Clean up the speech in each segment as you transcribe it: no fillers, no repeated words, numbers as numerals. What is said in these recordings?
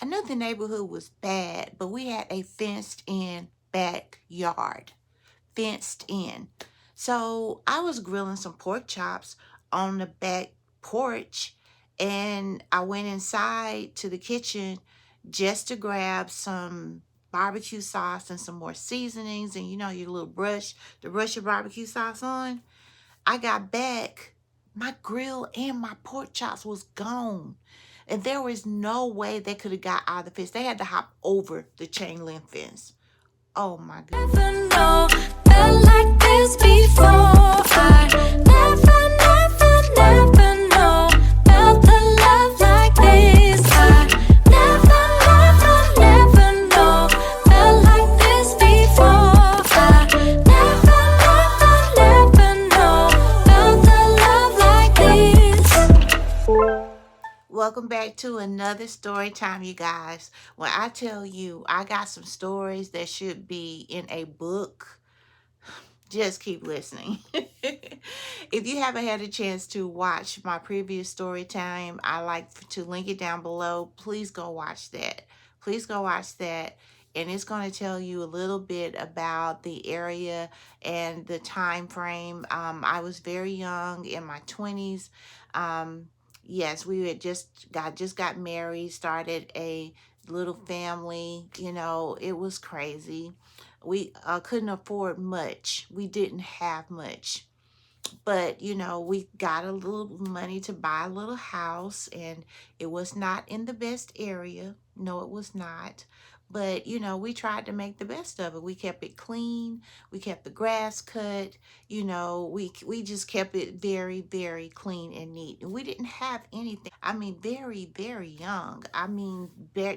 I knew the neighborhood was bad, but we had a fenced in backyard. Fenced in. So I was grilling some pork chops on the back porch, and I went inside to the kitchen just to grab some barbecue sauce and some more seasonings, and you know, your little brush to brush your barbecue sauce on. I got back, my grill and my pork chops was gone. And there was no way they could have got out of the fence. They had to hop over the chain link fence. Oh my goodness. Never know, felt like this before. I never know, felt the love like this. I never know, felt like this before. I never know, felt the love like this. Welcome back to another story time, you guys. When I tell you I got some stories that should be in a book, just keep listening. If you haven't had a chance to watch my previous story time, I like to link it down below. Please go watch that. Please go watch that. And it's going to tell you a little bit about the area and the time frame. I was very young, in my 20s. Yes, we had just got married, started a little family. You know, it was crazy. We couldn't afford much. We didn't have much. But, you know, we got a little money to buy a little house, and it was not in the best area. No, it was not. But, you know, we tried to make the best of it. We kept it clean. We kept the grass cut. You know, we just kept it very, very clean and neat. And we didn't have anything. I mean, very, very young. I mean,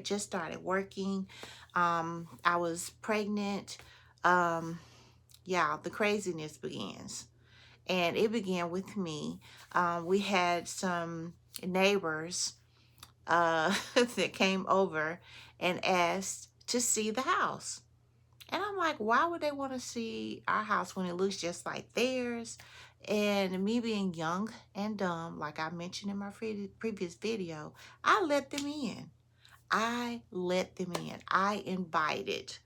just started working. I was pregnant. Yeah, the craziness begins. And it began with me. We had some neighbors that came over and asked to see the house. And I'm like, why would they want to see our house when it looks just like theirs? And me being young and dumb, like I mentioned in my previous video, I let them in. I let them in. I invited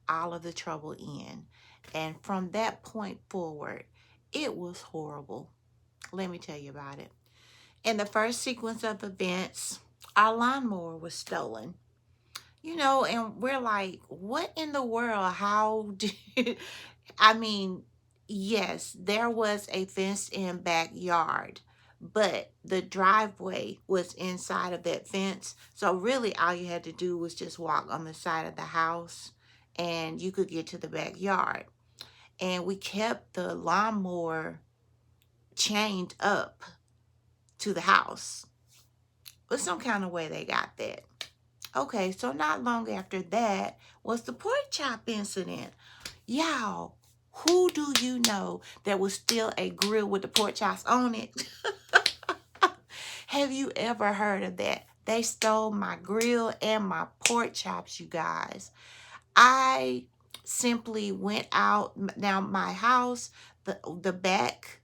all of the trouble in. And from that point forward, it was horrible. Let me tell you about it. In the first sequence of events, our lawnmower was stolen. You know, and we're like, what in the world? How did, I mean, yes, there was a fenced in backyard, but the driveway was inside of that fence. So really all you had to do was just walk on the side of the house and you could get to the backyard. And we kept the lawnmower chained up to the house. But some kind of way they got that. Okay, so not long after that was the pork chop incident. Y'all, who do you know that was still a grill with the pork chops on it? Have you ever heard of that? They stole my grill and my pork chops, you guys. I simply went out. Now my house, the back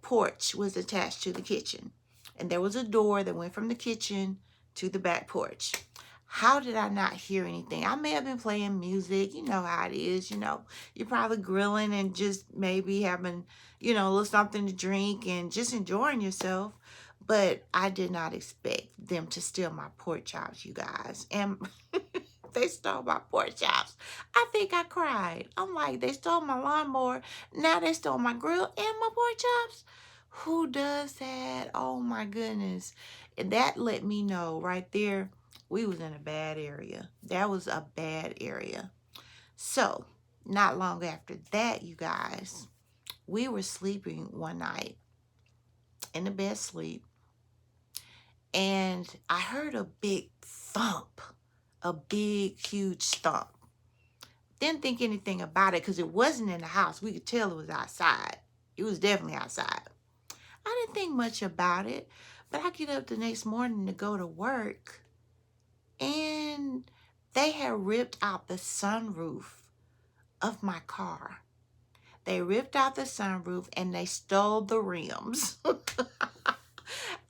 porch was attached to the kitchen. And there was a door that went from the kitchen to the back porch. How did I not hear anything? I may have been playing music. You know how it is. You know, you're probably grilling and just maybe having, you know, a little something to drink and just enjoying yourself. But I did not expect them to steal my pork chops, you guys. And they stole my pork chops. I think I cried. I'm like, they stole my lawnmower. Now they stole my grill and my pork chops. Who does that? Oh my goodness. And that let me know right there, we was in a bad area. That was a bad area. So, not long after that, you guys, we were sleeping one night in the bed sleep, and I heard a big thump, a big, huge thump. Didn't think anything about it because it wasn't in the house. We could tell it was outside. It was definitely outside. I didn't think much about it, but I get up the next morning to go to work, and they had ripped out the sunroof of my car. They ripped out the sunroof and they stole the rims.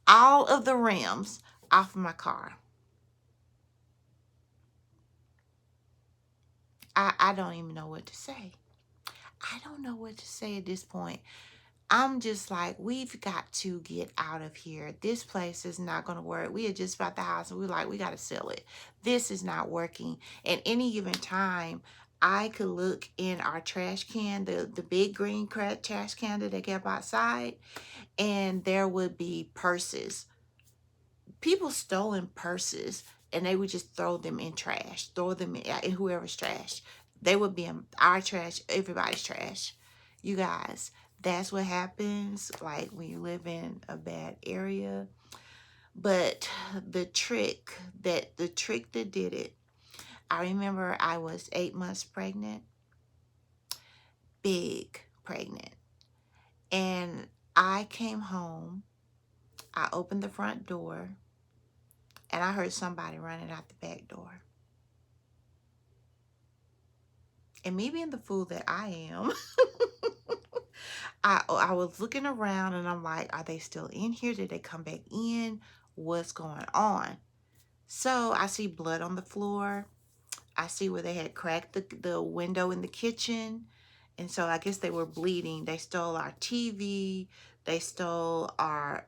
All of the rims off of my car. I don't even know what to say. I don't know what to say at this point. I'm just like, we've got to get out of here. This place is not going to work. We had just bought the house and we were like, we got to sell it. This is not working. At any given time, I could look in our trash can, the big green trash can that they kept outside, and there would be purses. People stolen purses, and they would just throw them in trash, throw them in whoever's trash. They would be in our trash, everybody's trash. You guys, that's what happens like when you live in a bad area. But the trick that did it, I remember I was 8 months pregnant, big pregnant, and I came home. I opened the front door, and I heard somebody running out the back door. And me being the fool that I am, I was looking around and I'm like, are they still in here? Did they come back in? What's going on? So I see blood on the floor. I see where they had cracked the window in the kitchen. And so I guess they were bleeding. They stole our TV. They stole our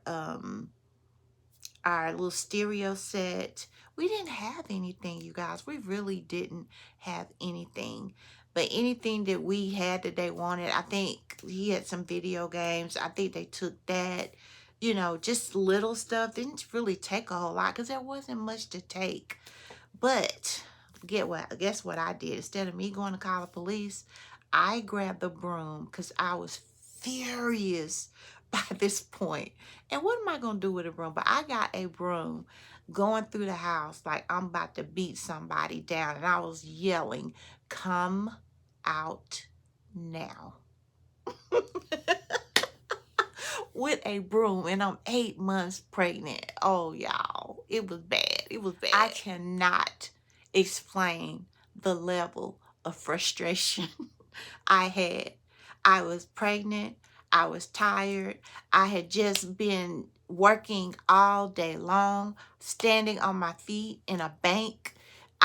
little stereo set. We didn't have anything, you guys. We really didn't have anything. But anything that we had that they wanted, I think he had some video games. I think they took that. You know, just little stuff. Didn't really take a whole lot because there wasn't much to take. But guess what I did? Instead of me going to call the police, I grabbed the broom because I was furious by this point. And what am I going to do with a broom? But I got a broom going through the house like I'm about to beat somebody down. And I was yelling, come out now. With a broom, and I'm 8 months pregnant. Oh, y'all, it was bad. It was bad. I cannot explain the level of frustration I had. I was pregnant. I was tired. I had just been working all day long, standing on my feet in a bank.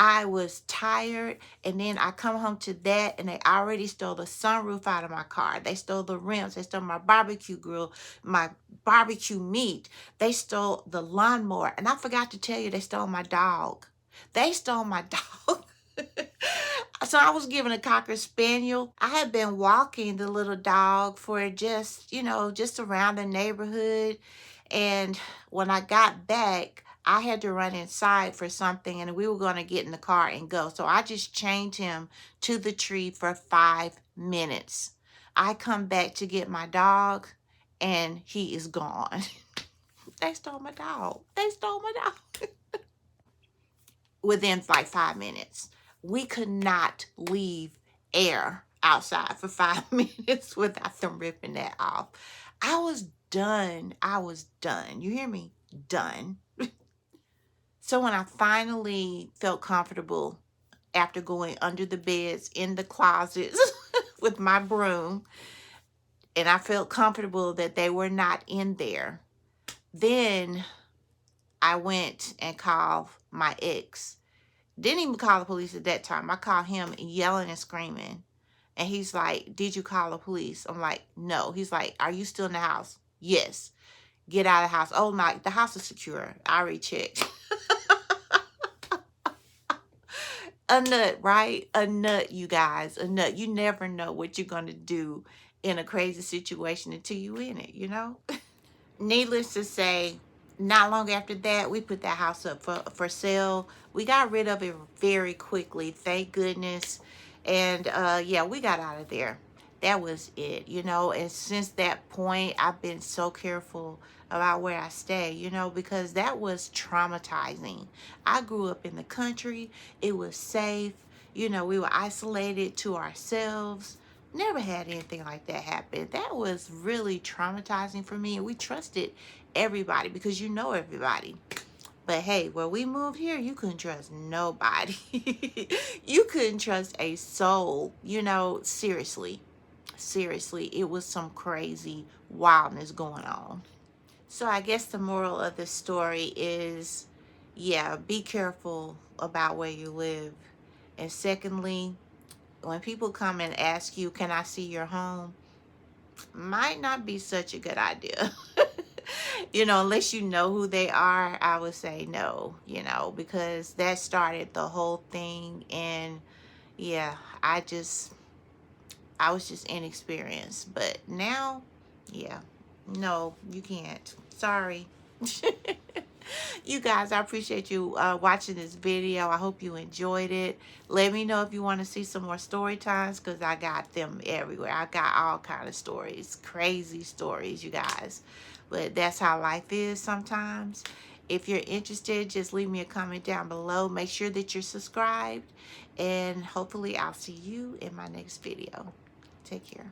I was tired, and then I come home to that, and they already stole the sunroof out of my car. They stole the rims. They stole my barbecue grill, my barbecue meat. They stole the lawnmower, and I forgot to tell you, they stole my dog. They stole my dog. So I was given a Cocker Spaniel. I had been walking the little dog for just, just around the neighborhood. And when I got back, I had to run inside for something, and we were going to get in the car and go. So I just chained him to the tree for 5 minutes. I come back to get my dog, and he is gone. They stole my dog. They stole my dog. Within like 5 minutes. We could not leave air outside for 5 minutes without them ripping that off. I was done. I was done. You hear me? Done. So when I finally felt comfortable after going under the beds, in the closets with my broom, and I felt comfortable that they were not in there, then I went and called my ex. Didn't even call the police at that time. I called him yelling and screaming. And he's like, did you call the police? I'm like, no. He's like, are you still in the house? Yes. Get out of the house. Oh my, the house is secure. I already checked. A nut, right? A nut, you guys. A nut. You never know what you're going to do in a crazy situation until you're in it, Needless to say, not long after that, we put that house up for sale. We got rid of it very quickly, thank goodness. And yeah, we got out of there. That was it, And since that point, I've been so careful about where I stay, because that was traumatizing. I grew up in the country. It was safe. We were isolated to ourselves. Never had anything like that happen. That was really traumatizing for me. And we trusted everybody because you know everybody. But hey, where we moved here, you couldn't trust nobody. You couldn't trust a soul, seriously. Seriously, it was some crazy wildness going on. So I guess the moral of the story is, yeah, be careful about where you live. And secondly, when people come and ask you, can I see your home? Might not be such a good idea. Unless you know who they are, I would say no, because that started the whole thing. And yeah, I was just inexperienced. But now, yeah, no, you can't. Sorry. You guys, I appreciate you watching this video. I hope you enjoyed it. Let me know if you want to see some more story times, because I got them everywhere. I got all kind of stories, crazy stories, you guys. But that's how life is sometimes. If you're interested, just leave me a comment down below. Make sure that you're subscribed, and hopefully I'll see you in my next video. Take care.